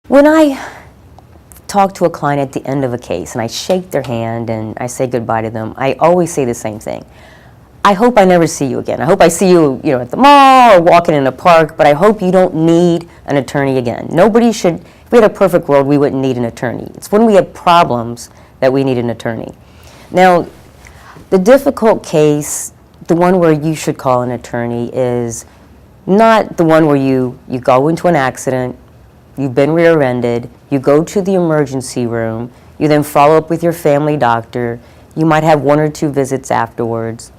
When I talk to a client at the end of a case and I shake their hand and I say goodbye to them, I always say the same thing. I hope I never see you again. I hope I see you, at the mall or walking in a park, but I hope you don't need an attorney again. Nobody should, if we had a perfect world, we wouldn't need an attorney. It's when we have problems that we need an attorney. Now, the difficult case, the one where you should call an attorney, is not the one where you go into an accident, you've been rear-ended, you go to the emergency room, you then follow up with your family doctor, you might have 1 or 2 visits afterwards.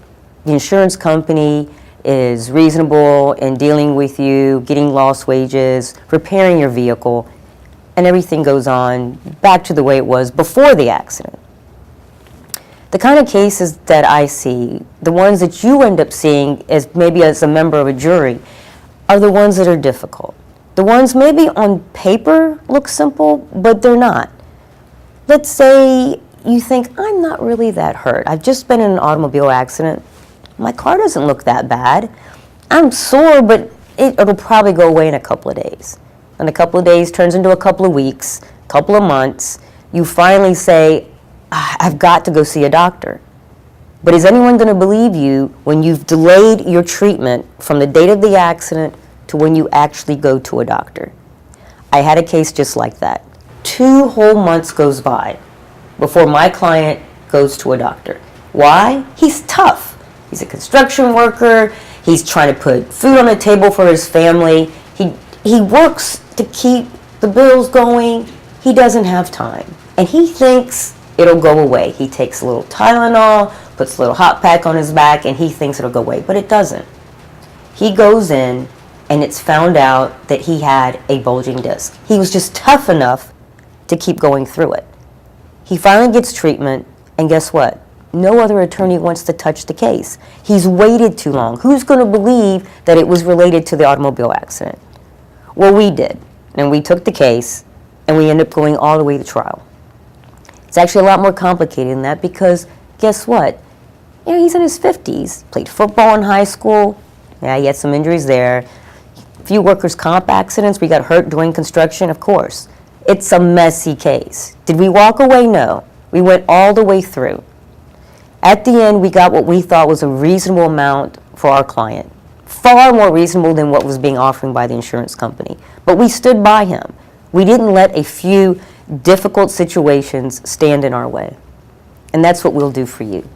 The insurance company is reasonable in dealing with you, getting lost wages, repairing your vehicle, and everything goes on back to the way it was before the accident. The kind of cases that I see, the ones that you end up seeing as maybe as a member of a jury, are the ones that are difficult. The ones maybe on paper look simple, but they're not. Let's say you think, I'm not really that hurt. I've just been in an automobile accident. My car doesn't look that bad. I'm sore, but it'll probably go away in a couple of days. And a couple of days turns into a couple of weeks, a couple of months. You finally say, I've got to go see a doctor. But is anyone going to believe you when you've delayed your treatment from the date of the accident to when you actually go to a doctor? I had a case just like that. 2 whole months goes by before my client goes to a doctor. Why? He's tough. He's a construction worker. He's trying to put food on the table for his family. He works to keep the bills going. He doesn't have time. And he thinks it'll go away. He takes a little Tylenol, puts a little hot pack on his back, and he thinks it'll go away, but it doesn't. He goes in, and it's found out that he had a bulging disc. He was just tough enough to keep going through it. He finally gets treatment, and guess what? No other attorney wants to touch the case. He's waited too long. Who's going to believe that it was related to the automobile accident? Well, we did, and we took the case, and we ended up going all the way to trial. It's actually a lot more complicated than that because guess what? He's in his 50s, played football in high school. Yeah, he had some injuries there. A few workers' comp accidents. We got hurt doing construction, of course. It's a messy case. Did we walk away? No. We went all the way through. At the end, we got what we thought was a reasonable amount for our client. Far more reasonable than what was being offered by the insurance company. But we stood by him. We didn't let a few difficult situations stand in our way. And that's what we'll do for you.